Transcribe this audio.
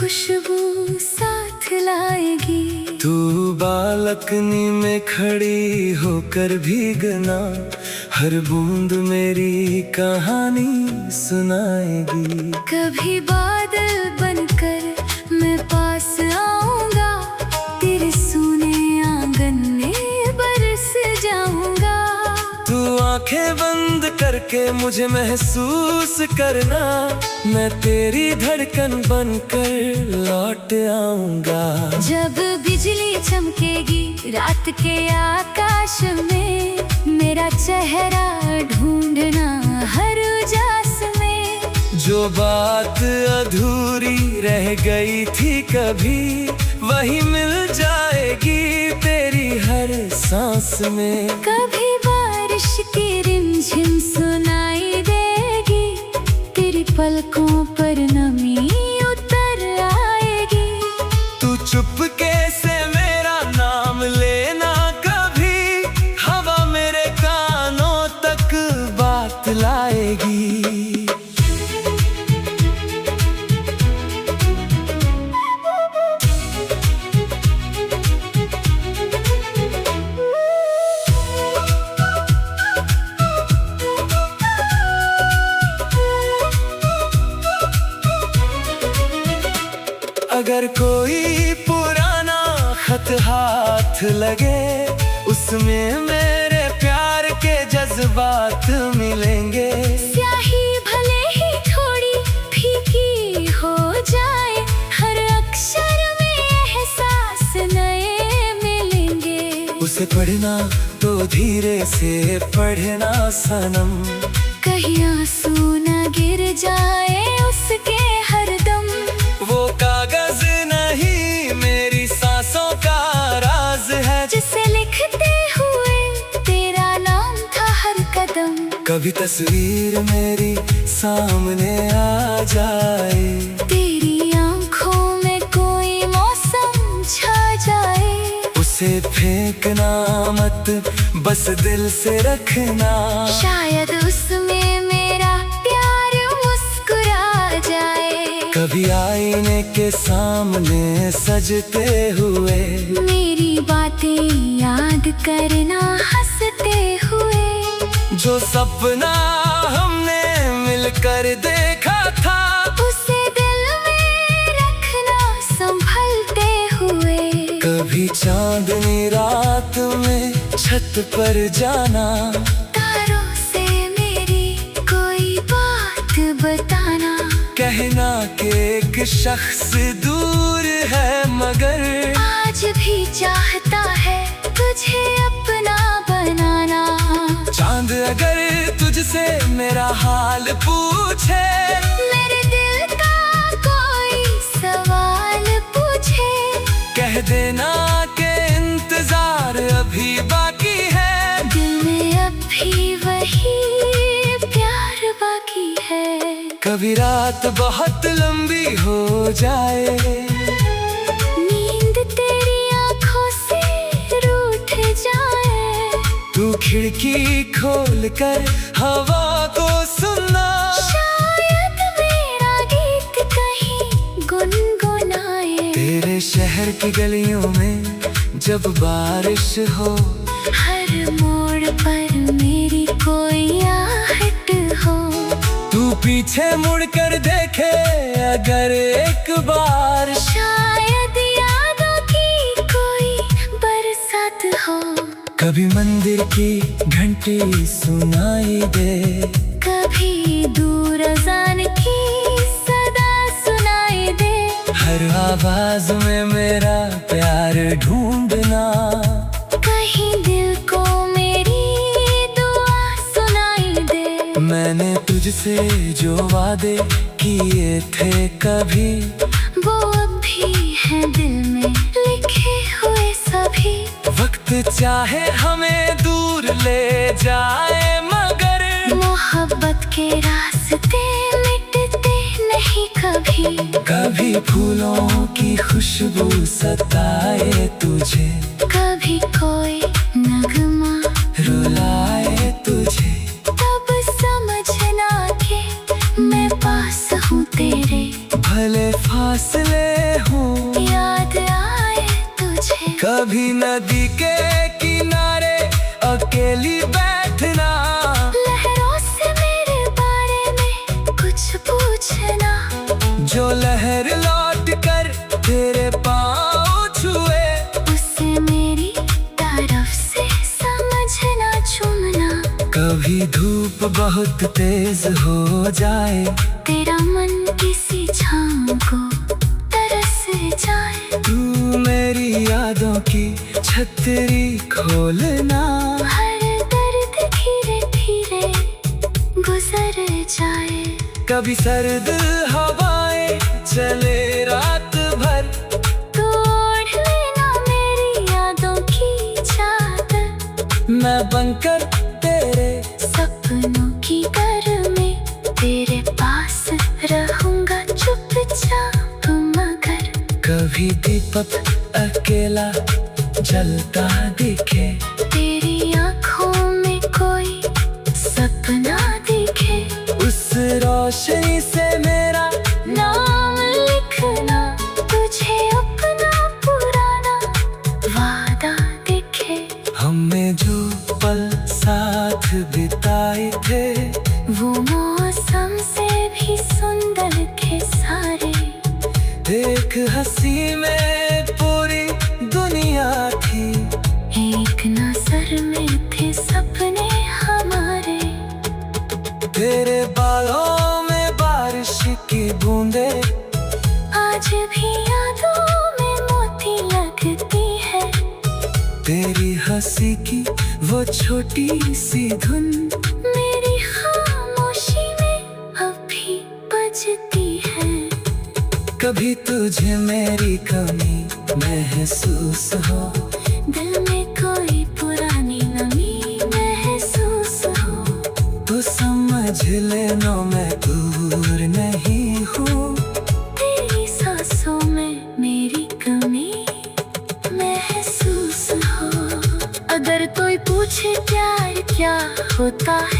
खुशबू साथ लाएगी। तू बालकनी में खड़ी होकर भीगना, हर बूंद मेरी कहानी सुनाएगी। कभी बादल बनकर मैं पास आऊंगा, तेरे सूने आंगन में बरस जाऊंगा। तू आंखें बंद करके मुझे महसूस करना, मैं तेरी धड़कन बनकर लौट आऊंगा। जब बिजली चमकेगी रात के आकाश में, मेरा चेहरा ढूंढना हर उजास में। जो बात अधूरी रह गई थी कभी, वही मिल जाएगी तेरी हर सांस में। कभी बारिश की रिमझिम सुनाई देगी, तेरी पलकों पर नमी उतर आएगी। तू चुपके से मेरा नाम लेना कभी, हवा मेरे कानों तक बात लाएगी। अगर कोई पुराना खत हाथ लगे, उसमें मेरे प्यार के जज्बात मिलेंगे। स्याही भले ही थोड़ी फीकी हो जाए, हर अक्षर में एहसास नए मिलेंगे। उसे पढ़ना तो धीरे से पढ़ना सनम, कहीं आंसू न गिर जाए उसके हरदम। वो कागज नहीं मेरी सांसों का राज है, जिसे लिखते हुए तेरा नाम था हर कदम। कभी तस्वीर मेरी सामने आ जाए, तेरी आंखों में कोई मौसम छा जाए। उसे फेंकना मत, बस दिल से रखना। शायद उसमें मेरा प्यार मुस्कुरा जाए। कभी आईने के सामने सजते हुए, मेरी बातें याद करना हंसते हुए। जो सपना हमने मिलकर देखा था, उसे दिल में रखना संभलते हुए। कभी चांदनी रात में छत पर जाना, तारों से मेरी कोई बात बताना। कहना कि एक शख्स दूर है मगर आज भी चाहता है तुझे अपना बनाना। चांद अगर तुझसे मेरा हाल पूछे, मेरे दिल का कोई सवाल पूछे, कह देना कि इंतजार अभी बाकी है। दिल में अब भी वही प्यार बाकी है। कभी रात बहुत लंबी हो जाए, नींद तेरी आंखों से रूठ जाए। तू खिड़की खोल कर हवा को सुनना, शायद मेरा गीत कहीं गुनगुनाए। तेरे शहर की गलियों में जब बारिश हो, हर मोड़ पर मेरी कोई आहट हो। तू पीछे मुड़कर देखे अगर एक बार, शायद यादों की कोई बरसात हो। कभी मंदिर की घंटी सुनाई दे, कभी दूर अज़ान की सदा सुनाई दे। हर आवाज में मेरा प्यार ढूंढना, कहीं दिल को मेरी दुआ सुनाई दे। मैंने तुझसे जो वादे किए थे कभी, वो अब भी हैं दिल में लिखे हुए सभी। वक्त चाहे हमें दूर ले जाए मगर मोहब्बत के रास्ते मिटते नहीं कभी। कभी फूलों की खुशबू सताए तुझे, कभी कोई नगमा रुलाए तुझे। तब समझना कि मैं पास हूँ तेरे। भले फासले हूँ। याद आए तुझे कभी नदी के किनारे अकेली बैठना, लहरों से मेरे बारे में कुछ पूछना। जो लहर लौट कर तेरे पाँव छुए, उसे मेरी तरफ से समझना चुमना। कभी धूप बहुत तेज हो जाए, तेरा मन किसी छाँव को तरस जाए। तू मेरी यादों की छतरी खोलना, हर दर्द धीरे धीरे गुजर जाए। कभी सर्द हवाएं चले रात भर, तू ओढ़ लेना मेरी यादों की चादर। मैं बनकर तेरे सपनों की घर में तेरे पास रहूंगा चुपचाप मगर। कभी दीपक अकेला जलता दिखे, तेरी आँखों में कोई सपना दिखे। उस रोशनी से मेरा नाम लिखना, तुझे अपना पुराना वादा दिखे। हमने जो पल साथ बिताए थे, वो मौसम से भी सुंदर थे सारे। एक हंसी में पूरी दुनिया थी, एक नजर में थे सपने हमारे। तेरे बालों में बारिश की बूंदे आज भी यादों में मोती लगती है। तेरी हंसी की वो छोटी सी धुन मेरी खामोशी में अब भी बजती है। कभी तुझे मेरी कमी महसूस हो, दिल में कोई पुरानी नमी महसूस हो, तो समझ लेना मैं दूर नहीं हूँ। तेरी सांसों में मेरी कमी महसूस हो। अगर कोई पूछे प्यार क्या होता है,